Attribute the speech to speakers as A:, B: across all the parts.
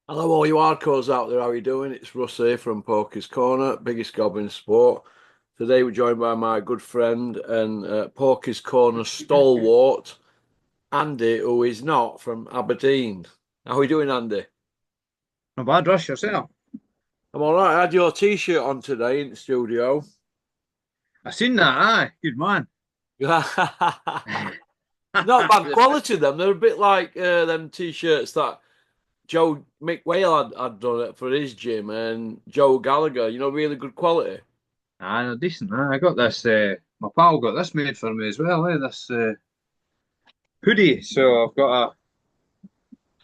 A: Hello, all you hardcores out there. How are you doing? It's Russ here from Poker's Corner, biggest gob in sport. Today we're joined by my good friend and Poker's Corner stalwart, Andy, who is not from Aberdeen. How are you doing, Andy?
B: Not bad, Rush, yourself.
A: I'm all right. I had your T-shirt on today in the studio.
B: I seen that, aye. Good man.
A: Not bad quality, them. They're a bit like them T-shirts that Joe Mick Whale had done it for his gym and Joe Gallagher. Really good quality.
B: Aye, they're decent. Aye. I got this, my pal got this made for me as well, this hoodie. So I've got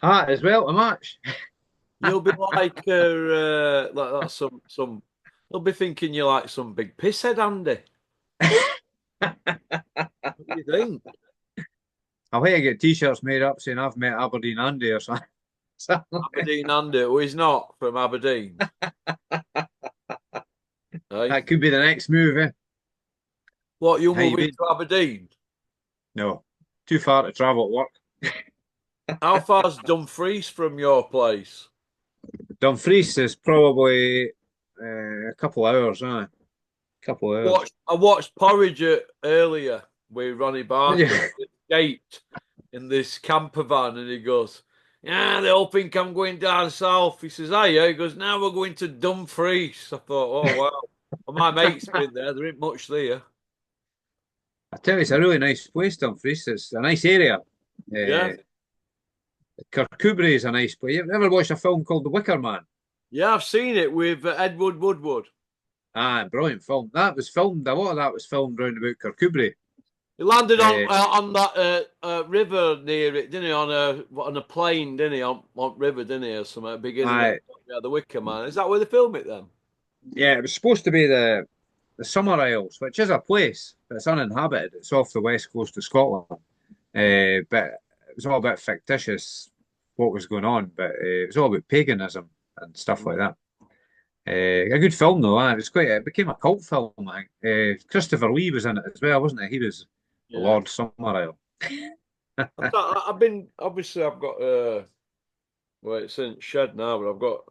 B: a hat as well to match.
A: You'll be like that's some. They'll be thinking you're like some big pisshead, Andy. What do you think?
B: I'll have to get t-shirts made up saying I've met Aberdeen Andy or something.
A: Aberdeen Andy, who is not from Aberdeen. Hey,
B: That could be the next move, eh?
A: what you
B: How you
A: moving
B: been?
A: to Aberdeen?
B: No, too far to travel to work.
A: How far's Dumfries from your place?
B: Dumfries is probably a couple hours, aye. Couple hours.
A: I watched Porridge earlier with Ronnie Barker.
B: Yeah.
A: He escaped in this camper van, and he goes, "Yeah, they all think I'm going down south." He says, "Ah, yeah." He goes, "Now we're going to Dumfries." I thought, "Oh wow." Well, my mate's been there. There ain't much there.
B: I tell you, it's a really nice place, Dumfries. It's a nice area.
A: Yeah,
B: Uh, Kirkcudbright is a nice place. You've never watched a film called The Wicker Man?
A: yeah. I've seen it with Edward Woodward.
B: Ah, brilliant film. That was filmed. A lot of that was filmed round about Kirkcudbright.
A: He landed
B: Uh,
A: on that river near it, didn't he? On a plane, didn't he? On river, didn't he? Or something at the beginning of
B: I,
A: the Wicker Man. Is that where they film it then?
B: yeah, it was supposed to be the Summer Isles, which is a place, but it's uninhabited. It's off the west coast of Scotland. But it was all a bit fictitious what was going on, but it was all about paganism and stuff like that. A good film though, it was quite. It became a cult film, I think. Christopher Lee was in it as well, wasn't he? He was
A: Yeah.
B: Lord Summerisle.
A: I've been obviously I've got well it's in shed now, but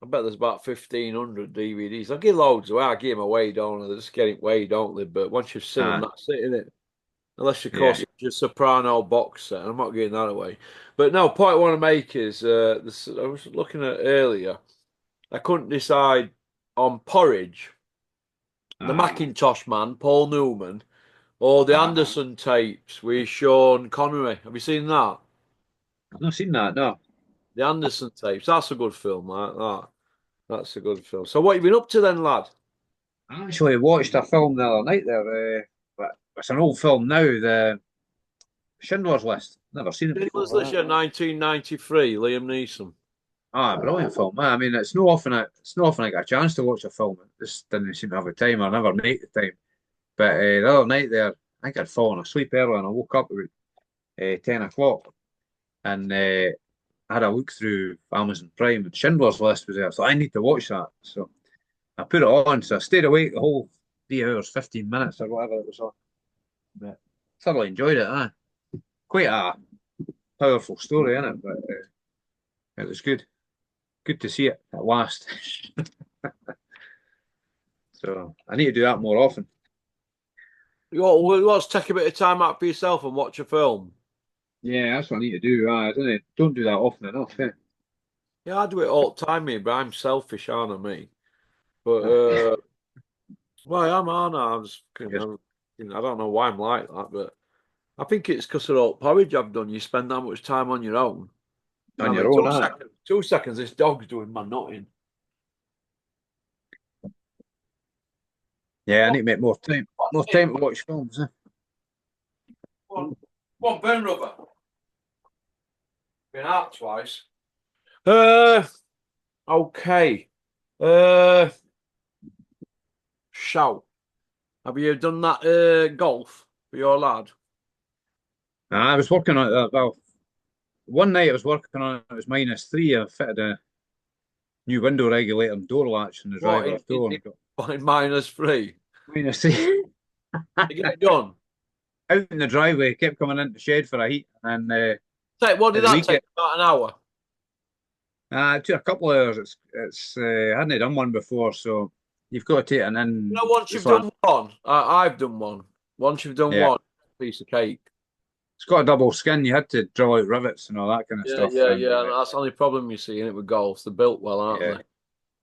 A: I bet there's about 1,500 DVDs. I give loads away. I give them away, don't I? They just get it away, don't they? But once you've seen them,
B: Ah,
A: that's it, innit? Unless of
B: yeah.
A: course it's a Soprano box set. I'm not giving that away. But no, point I want to make is I was looking at earlier. I couldn't decide on Porridge, the
B: Ah,
A: Macintosh Man, Paul Newman, or the
B: ah.
A: Anderson tapes with Sean Connery. Have you seen that?
B: I've not seen that. No,
A: The Anderson tapes. That's a good film, like that. That's a good film. So what have you been up to then, lad?
B: I actually watched a film the other night there. But it's an old film now. The Schindler's List. Never seen it
A: Schindler's
B: before.
A: List, yeah, 1993, Liam Neeson.
B: Brilliant film. I mean, it's no often I get a chance to watch a film. I just didn't seem to have the time. I never make the time. But the other night there, I think I'd fallen asleep early and I woke up about 10 o'clock and I had a look through Amazon Prime and Schindler's List was there. So I need to watch that. So I put it on. So I stayed awake the whole 3 hours, 15 minutes or whatever it was on. But thoroughly enjoyed it. Quite a powerful story, isn't it? But it was good. Good to see it at last. So I need to do that more often.
A: Let's take a bit of time out for yourself and watch a film.
B: Yeah, that's what I need to do. Don't do that often enough.
A: Yeah, I do it all the time, me, but I'm selfish, aren't I, me? But
B: Yeah.
A: well, I am, aren't I? I'm just,
B: Yes.
A: I don't know why I'm like that, but I think it's because of all the porridge I've done. You spend that much time on your own. I
B: On
A: mean,
B: your own, aye.
A: 2 seconds. 2 seconds. This dog's doing my nutting.
B: Yeah, I
A: What?
B: need to make more time.
A: What?
B: More time to watch films.
A: What? Burn rubber. Been out twice. Uh, okay. Uh, shout. Have you done that golf for your lad?
B: I was working on it. Well, one night I was working on it. It was -3. I fitted a new window regulator and door latch in the
A: What
B: driver's door and got
A: in -3?
B: -3.
A: You get it done.
B: Out in the driveway, kept coming into the shed for a heat. And
A: What
B: at
A: did
B: the
A: that take?
B: weekend,
A: About an hour.
B: It took a couple of hours. I hadn't done one before, so you've got to take it
A: You
B: in.
A: know, once
B: It's
A: you've
B: like,
A: done one, I've done one. Once you've done
B: yeah,
A: one, piece of cake.
B: it's got a double skin. You had to drill out rivets and all that kind of
A: Yeah,
B: stuff.
A: yeah,
B: And
A: yeah. And that's the only problem you see in it with golf. They're built well, aren't
B: yeah,
A: they?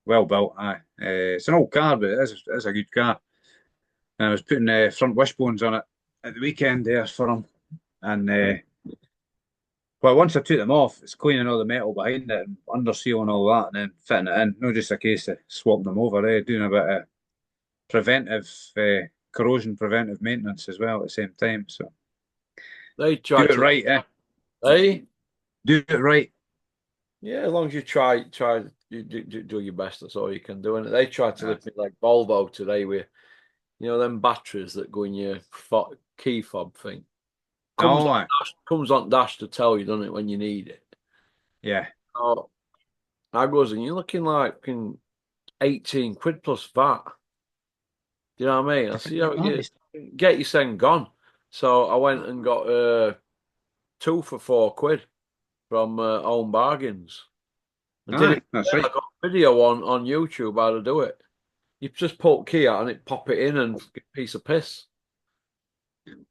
B: well built. Aye. It's an old car, but it is a good car. And I was putting front wishbones on it at the weekend there for him. And well, once I took them off, it's cleaning all the metal behind it and under seal and all that, and then fitting it in. Not just a case of swapping them over, doing a bit of preventive, corrosion preventive maintenance as well at the same time. So
A: They
B: do
A: try
B: it
A: to,
B: right, eh?
A: eh?
B: Do it right.
A: Yeah, as long as you try, do your best. That's all you can do. And they tried to
B: Uh,
A: lift me like Volvo today with, them batteries that go in your key fob thing. Comes
B: oh,
A: on comes on dash to tell you, doesn't it, when you need it?
B: yeah.
A: Oh, I goes, and you're looking like 18 quid plus VAT. Do you know what I mean? I see how
B: That
A: you
B: is-
A: get your thing gone. So I went and got two for 4 quid from Home Bargains. And did it.
B: That's
A: I
B: right.
A: got a video on YouTube how to do it. You just pull the key out and it pop it in and get a piece of piss.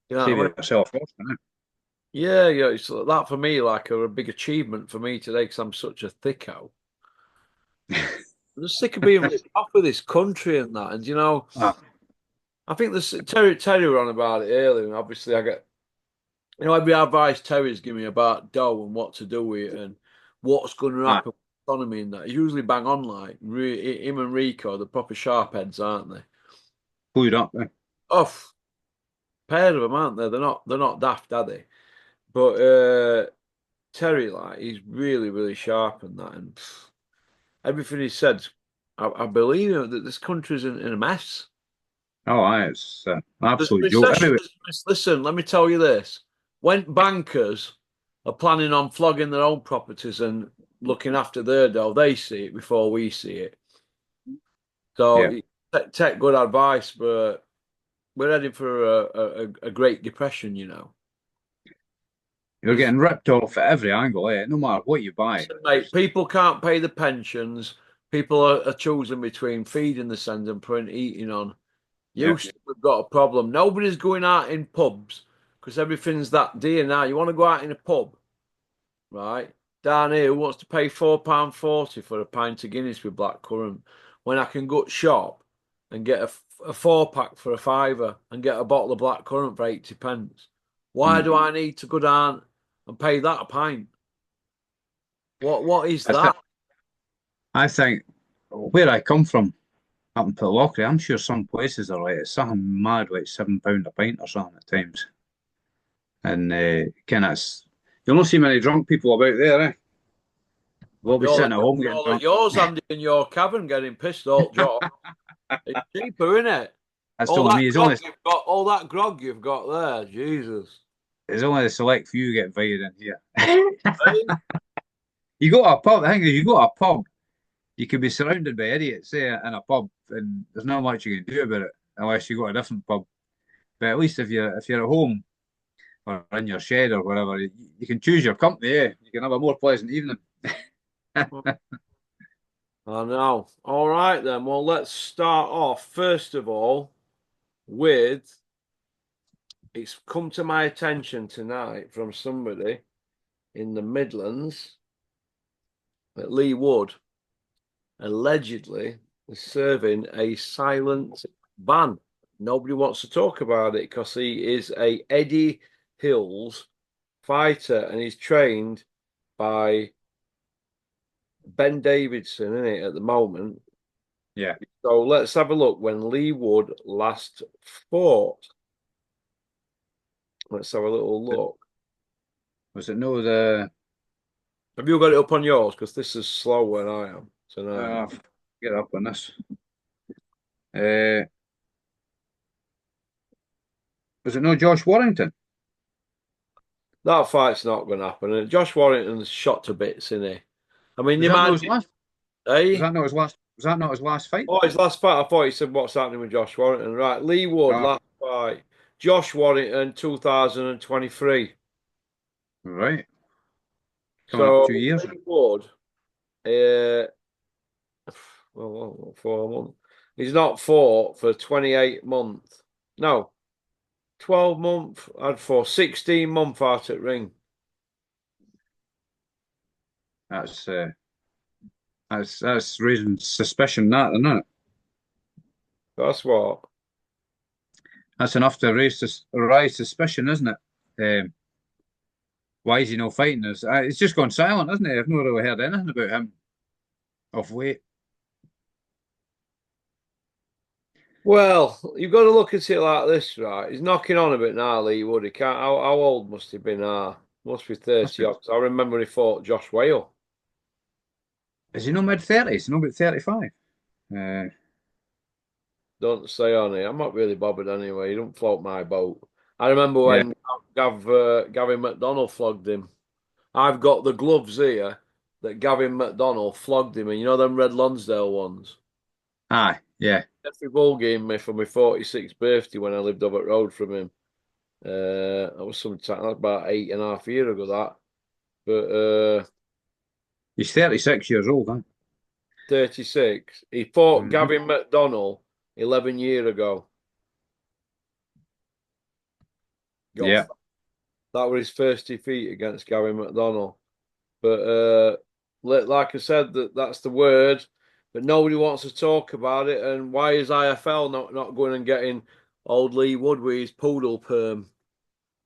A: You know
B: Save
A: what I mean?
B: yourself off, innit?
A: Yeah, yeah. It's that for me like a big achievement for me today because I'm such a thicko. I'm just sick of being ripped off with this country and that. And
B: Ah,
A: I think this Terry were on about it earlier. And obviously, I get every advice Terry's giving me about dough and what to do with it and what's going to
B: ah,
A: happen with the economy and that. He's usually bang on like him and Rico, the proper sharp heads, aren't they?
B: clued up. Eh?
A: Oh, pair of them, aren't they? They're not daft, are they? But Terry, like, he's really, really sharp and that, and everything he said, I believe him that this country's in a mess.
B: Oh, aye, it's an
A: There's
B: absolute joke.
A: recession.
B: Anyway,
A: Listen, let me tell you this: when bankers are planning on flogging their own properties and looking after their dough, they see it before we see it. So
B: yeah,
A: take good advice, but we're heading for a Great Depression.
B: you're getting ripped off at every angle, eh? No matter what you buy.
A: Listen, mate, people can't pay the pensions. People are choosing between feeding the send and putting eating on.
B: Yeah,
A: We've got a problem. Nobody's going out in pubs because everything's that dear now. You want to go out in a pub, right? Down here, who wants to pay £4.40 for a pint of Guinness with blackcurrant when I can go to shop and get a 4 pack for a fiver and get a bottle of blackcurrant for 80p? Why
B: mm.
A: do I need to go down and pay that a pint? What is
B: I, th
A: that?
B: I think where I come from, up in Pitlochry, I'm sure some places are like it's something mad, like £7 a pint or something at times. And kind of, you'll not see many drunk people about there, eh? We'll be sitting at home
A: You're
B: getting
A: all at
B: drunk.
A: yours, Andy, in your cabin getting pissed all job. It's cheaper, isn't it?
B: That's only me.
A: All that grog you've got there, Jesus.
B: It's only the select few get invited in here.
A: Hey?
B: You go to a pub. The thing is, you go to a pub, you could be surrounded by idiots, say, in a pub, and there's not much you can do about it unless you go to a different pub. But at least if you're at home or in your shed or whatever, you can choose your company. Eh? You can have a more pleasant evening.
A: I know. All right then. Well, let's start off first of all with it's come to my attention tonight from somebody in the Midlands that Lee Wood allegedly is serving a silent ban. Nobody wants to talk about it because he is a Eddie Hills fighter and he's trained by Ben Davidson, isn't it, at the moment?
B: Yeah.
A: So let's have a look when Lee Wood last fought. Let's have a little look.
B: Was it no the
A: Have you got it up on yours? Because this is slow when I am tonight.
B: get up on this? Uh, was it no Josh Warrington?
A: That fight's not going to happen. And Josh Warrington's shot to bits, isn't he? I mean,
B: Was
A: you
B: that not
A: mind,
B: his last? Was
A: eh?
B: that not his last? Was that not his last fight?
A: Oh, his last fight. I thought he said what's happening with Josh Warrington. Right, Lee Wood
B: Oh,
A: last fight. Josh Warrington, 2023.
B: right. Coming up
A: So
B: 2 years.
A: Lee Wood Uh, well, 4 months. He's not fought for 28 months. No, 12 months. I'd for 16 months out at ring.
B: That's that's raising suspicion, that, isn't it?
A: That's what.
B: That's enough to raise suspicion, isn't it? Why is he not fighting us? It's just gone silent, isn't it? I've not really heard anything about him of late.
A: Well, you've got to look at it like this, right? He's knocking on a bit now, Lee Wood. He can't. How old must he be now? Must be
B: Must
A: 30
B: be.
A: odd. 'Cause I remember when he fought Josh Whale.
B: Is he no mid-30s? No about 35. Uh,
A: Don't say on it. I'm not really bothered anyway. He don't float my boat. I remember
B: yeah.
A: when Gavin McDonnell flogged him. I've got the gloves here that Gavin McDonnell flogged him in. You know them Red Lonsdale ones?
B: Aye. Yeah.
A: Jeffrey Bull gave me for my 46th birthday when I lived up at road from him. That was sometime, that was about 8.5 years ago, that. But
B: He's 36 years old, huh?
A: 36. He fought
B: Mhm.
A: Gavin McDonnell 11 years ago. Got
B: Yeah.
A: that was his first defeat against Gavin McDonnell. But like I said, that's the word. But nobody wants to talk about it. And why is IFL not going and getting old Lee Wood with his poodle perm?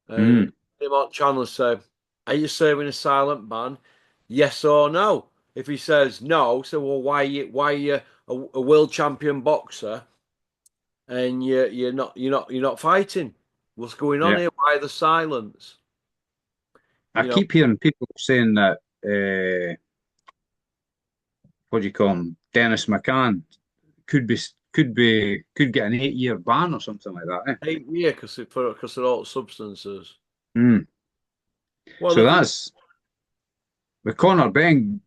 A: And
B: Mm.
A: him on channel said, "Are you serving a silent ban? Yes or no?" If he says no, so well, why you a world champion boxer and you're not fighting? What's going on
B: Yeah.
A: here? Why the silence?
B: I
A: You know,
B: keep hearing people saying that, what do you call him? Dennis McCann could be, could get an 8-year ban or something like that.
A: 8 years because of all substances.
B: Mm.
A: Well,
B: So that's with Conor Ben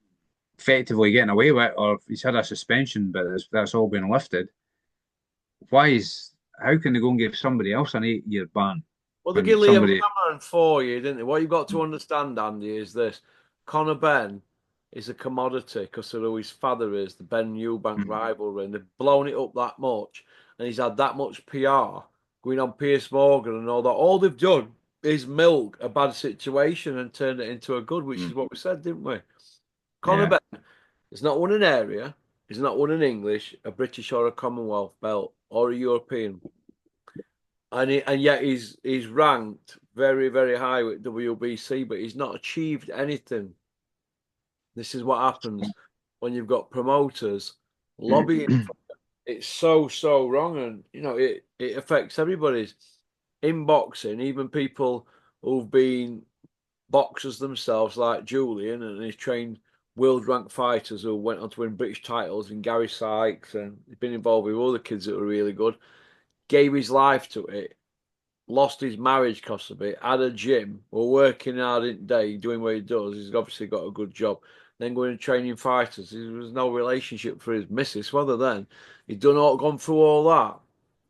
B: effectively getting away with it, or he's had a suspension, but that's all been lifted. Why is How can they go and give somebody else an 8-year ban
A: Well, they
B: when
A: give Liam
B: somebody?
A: Cameron 4 years, didn't they? What you've got to understand, Andy, is this: Conor Ben is a commodity because of who his father is, the Ben Eubank
B: Mm.
A: rivalry, and they've blown it up that much, and he's had that much PR going on Piers Morgan and all that. All they've done is milk a bad situation and turn it into a good, which is
B: Mm.
A: what we said, didn't we? Conor
B: Yeah,
A: Ben has not won an area, he's not won an English, a British or a Commonwealth belt, or a European. And yet he's ranked very, very high with WBC, but he's not achieved anything. This is what happens when you've got promoters lobbying. It's so wrong, and it affects everybody's in boxing, even people who've been boxers themselves, like Julian, and he's trained world ranked fighters who went on to win British titles, and Gary Sykes, and he's been involved with other kids that were really good. Gave his life to it, lost his marriage because of it, had a gym, were working hard in day, doing what he does. He's obviously got a good job. Then going and training fighters. There was no relationship for his missus. Whether then he'd gone through all that.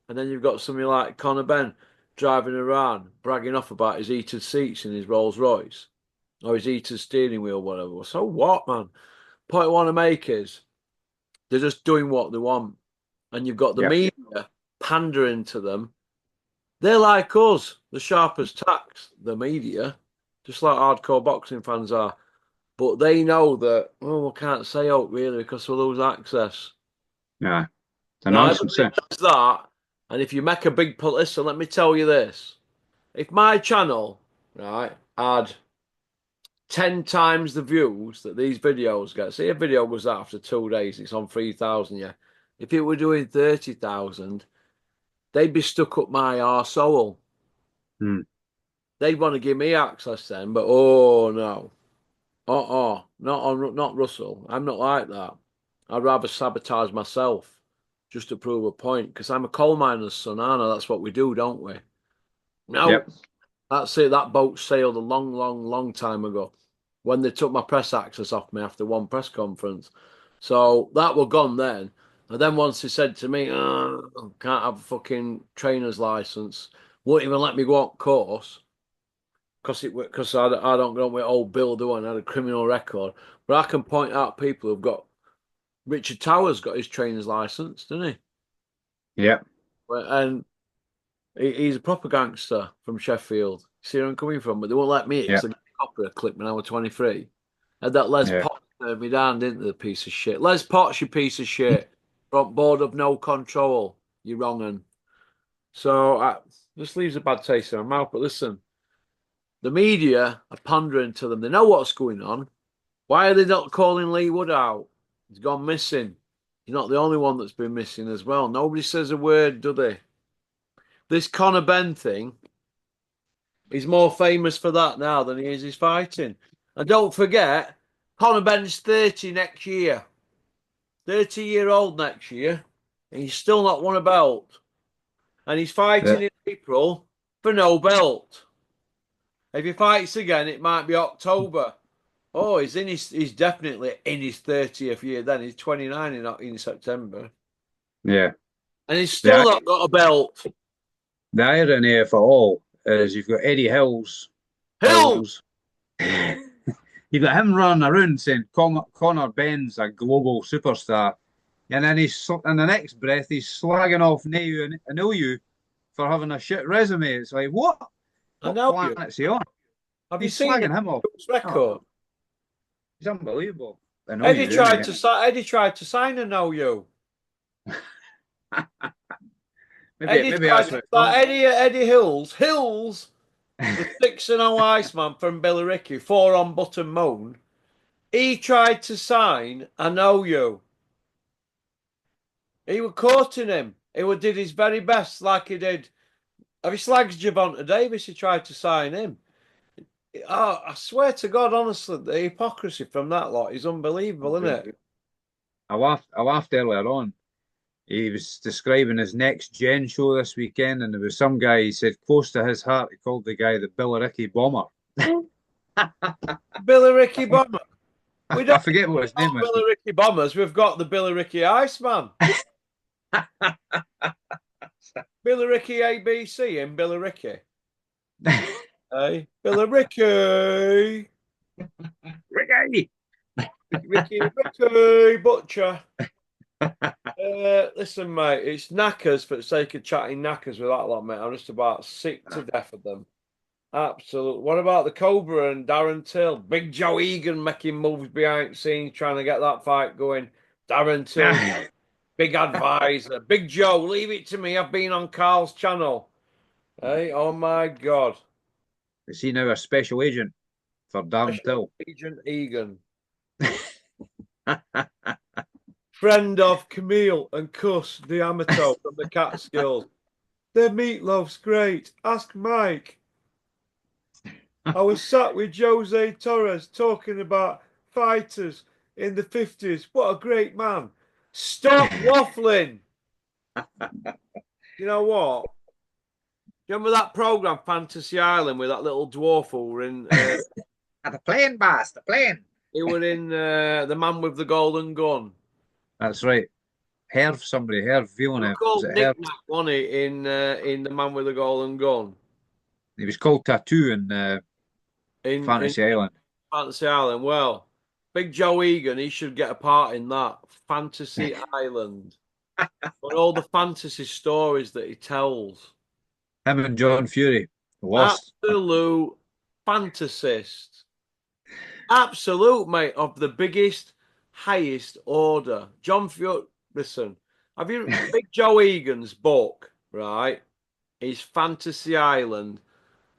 A: And then you've got somebody like Conor Ben driving around, bragging off about his heated seats in his Rolls Royce or his heated steering wheel, whatever. So what, man? Point I want to make is they're just doing what they want. And you've got the
B: yeah,
A: media pandering to them. They're like us, the sharp as tacks, the media, just like hardcore boxing fans are. But they know that, well, we can't say out really because we'll lose access.
B: yeah. It's a
A: Now,
B: nonsense.
A: everybody knows that. And if you make a big listen, let me tell you this. If my channel, right, had 10 times the views that these videos get, say a video goes out after 2 days, it's on 3,000, yeah. If it were doing 30,000, they'd be stuck up my arsehole.
B: Mm.
A: They'd want to give me access then, but oh no. Not Russell. I'm not like that. I'd rather sabotage myself just to prove a point because I'm a coal miner's son, aren't I? That's what we do, don't we? No,
B: Yep.
A: that's it. That boat sailed a long time ago when they took my press access off me after one press conference. So that were gone then. And then once they said to me, oh, can't have a fucking trainer's license, won't even let me go on course. because I don't go with old Bill, do I? And had a criminal record, but I can point out people who've got. Richard Towers got his trainer's license, didn't he?
B: Yeah,
A: And he's a proper gangster from Sheffield. See where I'm coming from? But they won't let me
B: yeah,
A: because I got a copy of clip when I was 23. Had that Les
B: yeah.
A: Potts turned me down, didn't they, the piece of shit? Les Potts, you piece of shit. From board of no control. You're wrong. And so this leaves a bad taste in my mouth. But listen, the media are pandering to them. They know what's going on. Why are they not calling Lee Wood out? He's gone missing. He's not the only one that's been missing as well. Nobody says a word, do they? This Conor Benn thing, he's more famous for that now than he is his fighting. And don't forget, Conor Benn's 30 next year. 30-year-old next year. And he's still not won a belt. And he's
B: Yeah.
A: fighting in April for no belt. If he fights again, it might be October. Oh, he's definitely in his 30th year then. He's 29 in September.
B: Yeah.
A: And he's
B: The,
A: still not got a belt.
B: the irony of it all is you've got Eddie
A: Hill!
B: Hills. You've got him running around saying Conor Benn's a global superstar. And then in the next breath, he's slagging off Neil you for having a shit resume. It's like, what?
A: I
B: What
A: know you.
B: planet's he on?
A: Have you
B: He's
A: seen
B: slagging him off.
A: his record?
B: Oh, he's unbelievable. I know
A: Eddie
B: you do,
A: tried
B: mate.
A: to Eddie tried to sign a no you.
B: Maybe
A: Eddie
B: maybe
A: tried
B: that's
A: to
B: what
A: start Eddie Hills, the 6-0 Iceman from Billericay, 4 on Button Moan. He tried to sign a no you. He was courting him. Did his very best, like he did. Have you slagged Javonta Davis? He tried to sign him. Oh, I swear to God, honestly, the hypocrisy from that lot is unbelievable, isn't it?
B: I laughed earlier on. He was describing his next gen show this weekend, and there was some guy he said close to his heart. He called the guy the Billericay Bomber.
A: Billericay Bomber. We
B: I
A: don't
B: forget what his
A: have
B: name is,
A: Billericay Bombers. We've got the Billericay Iceman. Billericay ABC in Billericay.
B: but
A: Hey, Billericay.
B: Ricky.
A: Ricky Butcher. Listen, mate, it's knackers for the sake of chatting knackers with that lot, mate. I'm just about sick to death of them. Absolutely. What about the Cobra and Darren Till? Big Joe Eagan making moves behind the scenes, trying to get that fight going. Darren Till, big advisor. Big Joe, leave it to me. I've been on Carl's channel. Hey, oh my God.
B: Is he now a special agent for Darren
A: Special
B: Till?
A: Agent Eagan. Friend of Camille and Cuss Diamato from the Catskills. Their meatloaf's great. Ask Mike. I was sat with Jose Torres talking about fighters in the 50s. What a great man. Stop waffling. You know what? You remember that program, Fantasy Island, with that little dwarf who were in?
B: The plane, boss, the plane.
A: He were in The Man with the Golden Gun.
B: That's right. Herv
A: He was
B: Villeneuve. Was
A: called
B: it
A: Nick
B: Herv?
A: Nack, wasn't he, in The Man with the Golden Gun?
B: He was called Tattoo in
A: In
B: Fantasy Island.
A: Fantasy Island. Well, Big Joe Egan, he should get a part in that. Fantasy Island. But all the fantasy stories that he tells.
B: Him and John Fury lost.
A: Absolute fantasist. Absolute, mate, of the biggest, highest order. John Fury, listen, have you Big Joe Egan's book, right? Is Fantasy Island,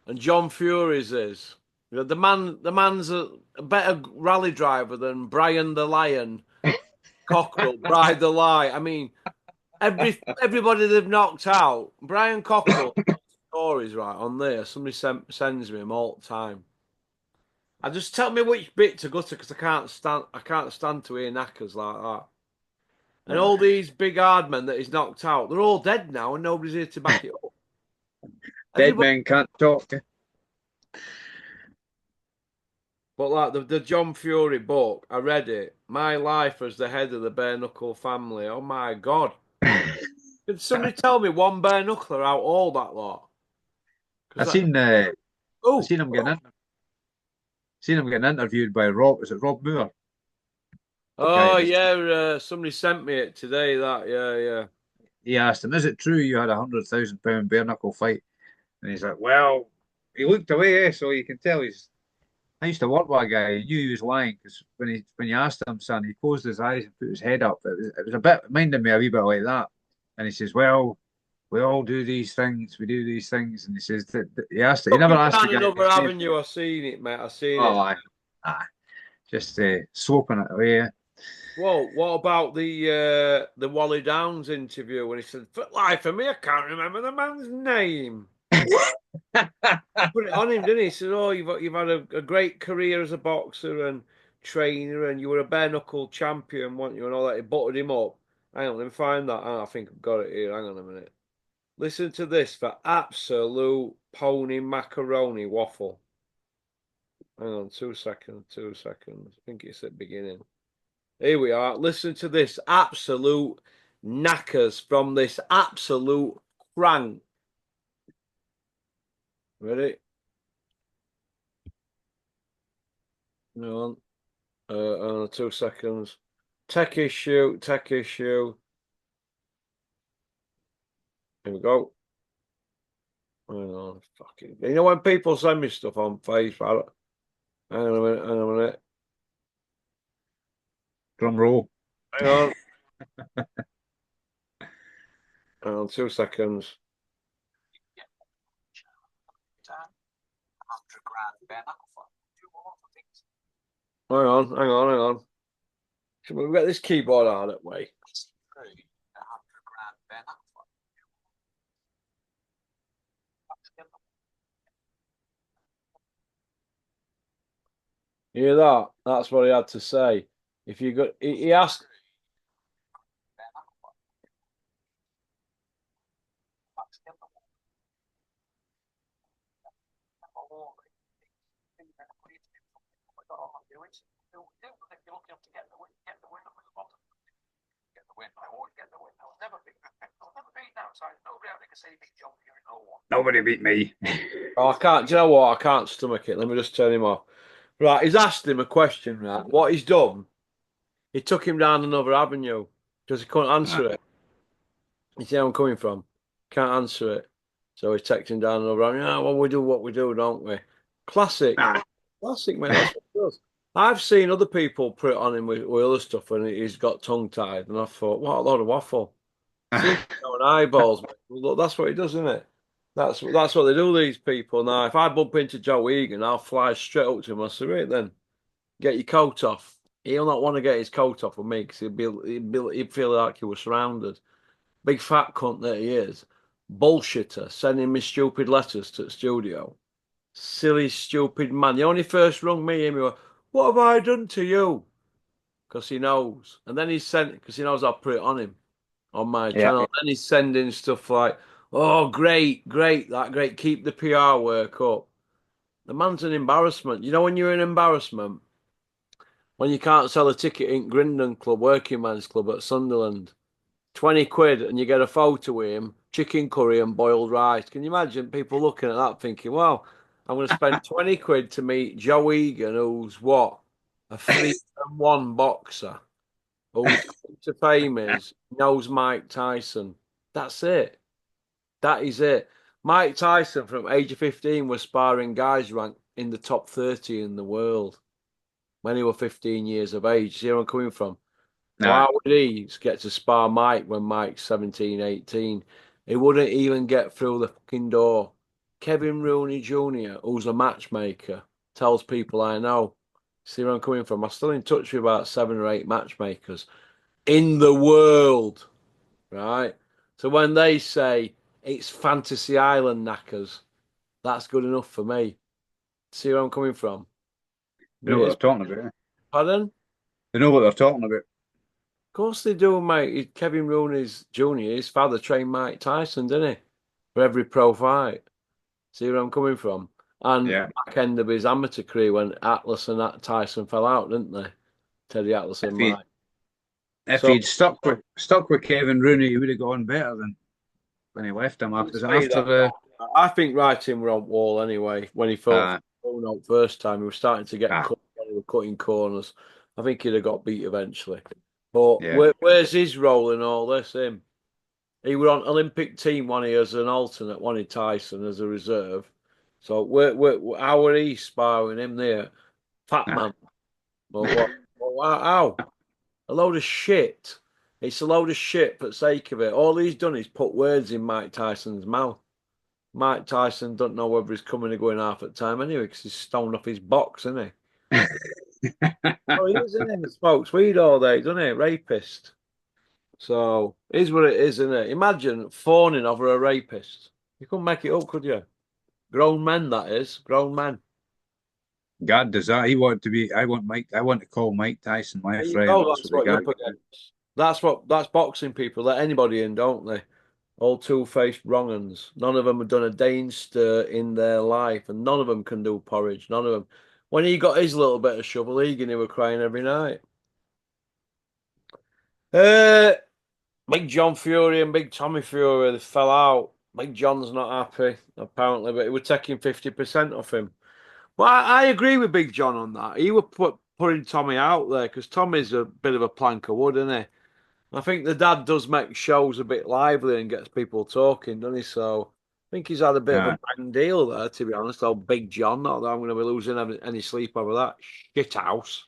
A: and John Fury's is. You know, the man's a better rally driver than Brian the Lion, Cockrell, Bride the Lie. I mean, everybody they've knocked out, Brian Cockrell stories right on there. Somebody sends me them all the time. I just tell me which bit to go to because I can't stand to hear knackers like that. And all these big hard men that he's knocked out, they're all dead now and nobody's here to back it up.
B: Dead
A: Everybody,
B: men can't talk.
A: but like the John Fury book, I read it. My life as the head of the bare knuckle family. Oh my God. Could somebody tell me one bare knuckler out all that lot?
B: I
A: Because
B: seen I
A: Oh,
B: seen him getting interviewed by Rob. Is it Rob Moore? Guy
A: oh
B: that's
A: yeah. Somebody sent me it today. That yeah.
B: he asked him, "Is it true you had £100,000 bare knuckle fight?" And he's like, "Well," he looked away, so you can tell he's. I used to work with a guy. He knew he was lying because when you asked him, son, he closed his eyes and put his head up. It was a bit minding me a wee bit like that. And he says, "Well, we all do these things. We do these things." And he says that he
A: Took
B: never
A: him
B: asked the
A: down
B: guy
A: another
B: his name.
A: avenue. I seen it, mate. I seen
B: Oh,
A: it.
B: aye. Just swooping it away.
A: Well, what about the Wally Downs interview when he said, "For life of me, I can't remember the man's name." Put it on him, didn't he? He said, "Oh, you've had a great career as a boxer and trainer, and you were a bare knuckle champion, weren't you?" And all that. He buttered him up. Hang on, let me find that. I think I've got it here. Hang on a minute. Listen to this for absolute pony macaroni waffle. Hang on, 2 seconds, 2 seconds. I think it's at the beginning. Here we are. Listen to this absolute knackers from this absolute crank. Ready? Hang on. 2 seconds. Tech issue, tech issue. Here we go. Hang on. Fucking. You know when people send me stuff on Facebook? Hang on a minute, hang on a minute.
B: Drum roll.
A: Hang on. Hang on, 2 seconds. Hang on, hang on, hang on. Should we get this keyboard out of the way? You hear that? That's what he had to say. If you got, he asked.
B: Nobody beat me.
A: Oh, I can't. Do you know what? I can't stomach it. Let me just turn him off. Right, he's asked him a question. Right, what he's done? He took him down another avenue because he couldn't answer it. You see where I'm coming from? Can't answer it. So he's texting down another avenue. Yeah, well, we do what we do, don't we? Classic.
B: Ah,
A: Classic, mate. That's what he does. I've seen other people put it on him with other stuff and he's got tongue tied. And I thought, what a load of waffle. See him going eyeballs, mate. Well, look, that's what he does, isn't it? That's what they do, these people. Now, if I bump into Joe Eagan, I'll fly straight up to him. I say, right then, get your coat off. He'll not want to get his coat off with me because he'd feel like he was surrounded. Big fat cunt that he is. Bullshitter, sending me stupid letters to the studio. Silly, stupid man. He only first rung me and he went, what have I done to you? Because he knows. And then he sent, because he knows I'll put it on him, on my
B: yeah.
A: channel. And then he's sending stuff like, oh, great, great, that great. Keep the PR work up. The man's an embarrassment. You know when you're an embarrassment? When you can't sell a ticket in Grindon Club, Working Man's Club at Sunderland. 20 quid and you get a photo with him, chicken curry and boiled rice. Can you imagine people looking at that thinking, well, I'm going to spend 20 quid to meet Joe Eagan, who's what? A 3-1 boxer, whose claim to fame is, knows Mike Tyson. That's it. That is it. Mike Tyson, from age of 15, was sparring guys ranked in the top 30 in the world when he was 15 years of age. See where I'm coming from?
B: Nah.
A: Why would he get to spar Mike when Mike's 17, 18? He wouldn't even get through the fucking door. Kevin Rooney Jr., who's a matchmaker, tells people I know. See where I'm coming from? I'm still in touch with about 7 or 8 matchmakers in the world, right? So when they say it's Fantasy Island knackers, that's good enough for me. See where I'm coming from?
B: They know what they're talking about.
A: Pardon?
B: They know what they're talking about.
A: Of course they do, mate. Kevin Rooney's Jr., his father trained Mike Tyson, didn't he? For every pro fight. See where I'm coming from? And
B: Yeah.
A: back end of his amateur career when Atlas and Tyson fell out, didn't they? Teddy Atlas
B: If
A: and
B: he
A: Mike.
B: if
A: So
B: he'd stuck with Kevin Rooney, he would have gone better than when he left him.
A: don't
B: Was it
A: say
B: after
A: that.
B: the
A: I think writing were on wall anyway. When he fought
B: Uh,
A: for first time, he was starting to get
B: uh,
A: cut when he was cutting corners. I think he'd have got beat eventually. But
B: yeah.
A: where's his role in all this? Him? He was on Olympic team one he as an alternate, one in Tyson as a reserve. So how were he sparring him there? Fat
B: Nah.
A: man. Well, what? Well, how? A load of shit. It's a load of shit for the sake of it. All he's done is put words in Mike Tyson's mouth. Mike Tyson don't know whether he's coming or going half at time anyway because he's stoned off his box, isn't he? Oh, he is, isn't he? He smokes weed all day, doesn't he? Rapist. So, is what it is, isn't it? Imagine fawning over a rapist. You couldn't make it up, could you? Grown men, that is. Grown men.
B: God does that. He wanted to be. I want Mike. I want to call Mike Tyson my
A: There you
B: friend.
A: go.
B: That's
A: That's
B: what the
A: what you're
B: guy.
A: up against. That's boxing people let anybody in, don't they? All two-faced wrong uns. None of them have done a day in stir in their life, and none of them can do porridge. None of them. When he got his little bit of shovel, Eagan, he were crying every night. Uh, Big John Fury and Big Tommy Fury, they fell out. Big John's not happy, apparently, but he was taking 50% off him. But I agree with Big John on that. He was putting Tommy out there because Tommy's a bit of a plank of wood, isn't he? I think the dad does make shows a bit lively and gets people talking, doesn't he? So I think he's had a bit of a
B: Uh,
A: bang deal there, to be honest. Old Big John. Not that I'm going to be losing any sleep over that shit house.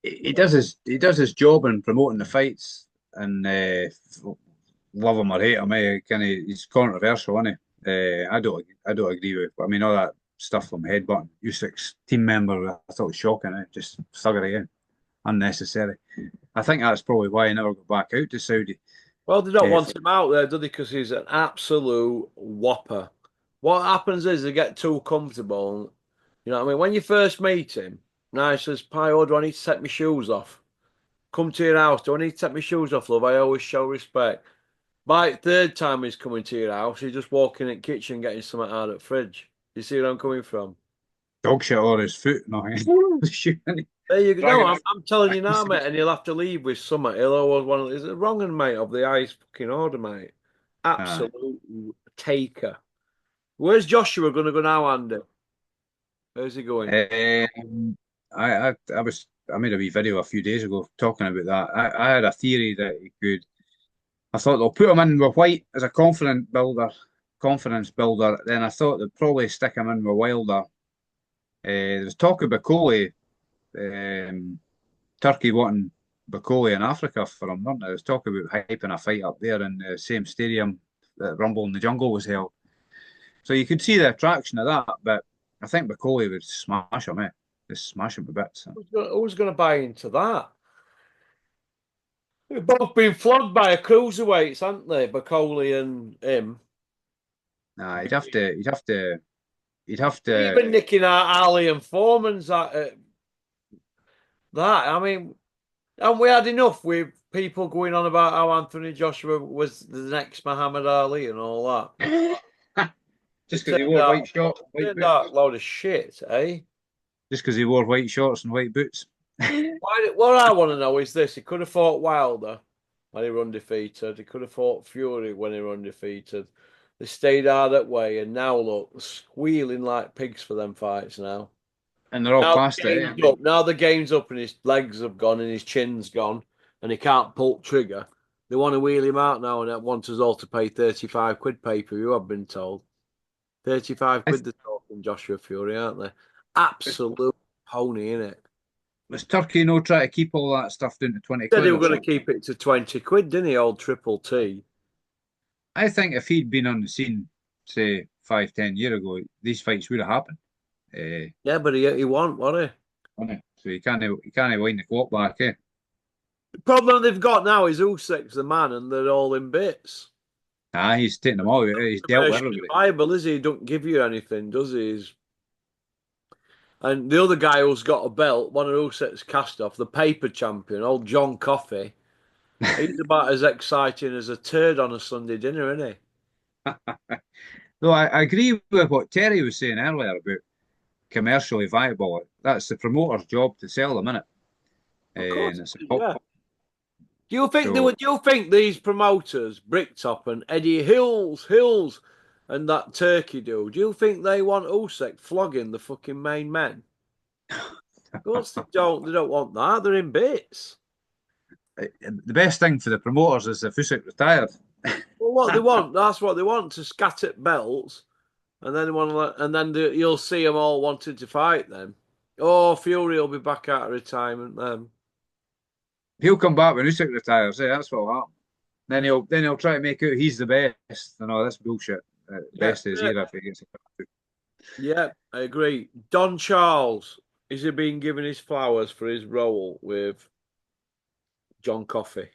B: he does his job in promoting the fights, and love him or hate him, kind of he's controversial, isn't he? I don't agree with. I mean, all that stuff from headbutting U6 team member, I thought was shocking. Just thuggery again, unnecessary. I think that's probably why he never got back out to Saudi.
A: Well, they don't
B: Uh,
A: want him out there, do they? Because he's an absolute whopper. What happens is they get too comfortable. You know what I mean? When you first meet him, now he says, Pio, do I need to take my shoes off? Come to your house. Do I need to take my shoes off, love? I always show respect. By third time he's coming to your house, he's just walking in the kitchen getting something out of the fridge. You see where I'm coming from?
B: Dog shit on his foot, no,
A: There you go. No,
B: dragging
A: I'm telling you now, mate, and he'll have to leave with something. He'll always want to. Is it wrong, and mate, of the highest fucking order, mate?
B: it.
A: Absolute taker. Where's Joshua going to go now, Andy? Where's he going?
B: I made a wee video a few days ago talking about that. I had a theory that he could. I thought they'll put him in with White as a confidence builder. Then I thought they'd probably stick him in with Wilder. There was talk of Bacoli, Turkey wanting Bacoli in Africa for him, weren't there? There was talk about hyping a fight up there in the same stadium that Rumble in the Jungle was held. So you could see the attraction of that, but I think Bacoli would smash him, Just smash him to bits.
A: Who's going to buy into that? They've both been flogged by a cruiserweights, haven't they? Bacoli and him.
B: Nah, he'd have
A: Even
B: to.
A: nicking out Ali and Foreman's that. I mean, and we had enough with people going on about how Anthony Joshua was the next Muhammad Ali and all that.
B: Just
A: It
B: because he wore white shorts, and white
A: turned out a
B: boots.
A: load of shit, eh?
B: Just because he wore white shorts and white boots.
A: What I want to know is this: he could have fought Wilder when he were undefeated. He could have fought Fury when he were undefeated. They stayed out that way, and now look, squealing like pigs for them fights now.
B: And they're all
A: Now
B: past
A: the
B: it.
A: game's up. Now the game's up, and his legs have gone, and his chin's gone, and he can't pull trigger. They want to wheel him out now, and they want us all to pay 35 quid pay per view. I've been told 35
B: I
A: quid. They're talking Joshua Fury, aren't they? Absolute pony, innit?
B: Was Turkey no try to keep all that stuff down to 20
A: Said he
B: quid
A: were
B: or
A: going to
B: something?
A: keep it to 20 quid, didn't he, old Triple T?
B: I think if he'd been on the scene, say 5, 10 years ago, these fights would have happened.
A: Yeah, but he won't, won't he?
B: So you can't wind the clock back,
A: The problem they've got now is Usyk's the man, and they're all in bits.
B: Ah, he's taking them all. He's dealt with
A: Commercially
B: everybody.
A: viable, is he? He don't give you anything, does he? And the other guy who's got a belt, one of Usyk's cast off, the paper champion, old John Coffey, he's about as exciting as a turd on a Sunday dinner, isn't he?
B: No, I agree with what Terry was saying earlier about commercially viable. That's the promoter's job to sell them, innit?
A: Of course
B: And it's
A: it is,
B: about
A: yeah. Do
B: so.
A: you think these promoters, Bricktop and Eddie Hills, and that Turkey dude, do you think they want Usyk flogging the fucking main men? Of course they don't. They don't want that. They're in bits.
B: The best thing for the promoters is if Usyk retired.
A: Well, what they want, that's what they want, to scatter belts, and then they want to, and then you'll see them all wanting to fight them. Oh, Fury will be back out of retirement then.
B: He'll come back when Usyk retires. That's what'll happen. Then he'll try to make out he's the best. No, that's bullshit. Best is here if he gets.
A: Yeah, I agree. Don Charles, is he being given his flowers for his role with John Coffey?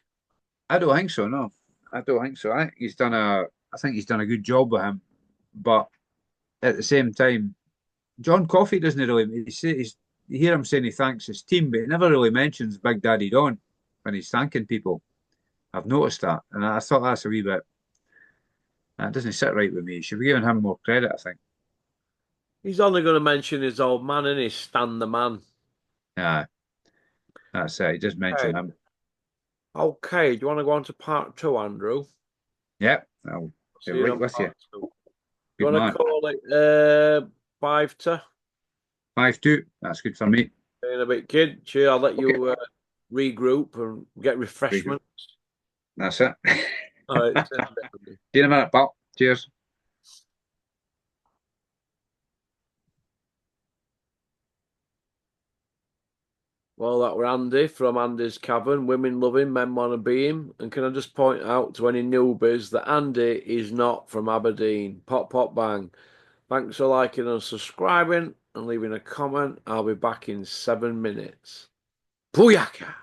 B: I don't think so. No, I don't think so. I think he's done a good job with him, but at the same time, John Coffey doesn't really. You hear him saying he thanks his team, but he never really mentions Big Daddy Don when he's thanking people. I've noticed that, and I thought that's a wee bit. That doesn't sit right with me. Should be giving him more credit, I think.
A: He's only going to mention his old man and his Stan the Man.
B: Yeah, that's it. He just mentioned him.
A: Okay, do you want to go on to part two, Andrew?
B: Yeah, I'll be right with you.
A: Do you
B: Good
A: want
B: man.
A: to call it 5-2?
B: 5-2. That's good for me.
A: In a bit, kid. Cheers. I'll let you regroup and get refreshments.
B: That's it.
A: All right.
B: See you in a minute, pal. Cheers.
A: Well, that were Andy from Andy's Cavern. Women love him, men want to be him. And can I just point out to any newbies that Andy is not from Aberdeen. Pop, pop, bang. Thanks for liking and subscribing and leaving a comment. I'll be back in 7 minutes. Booyaka!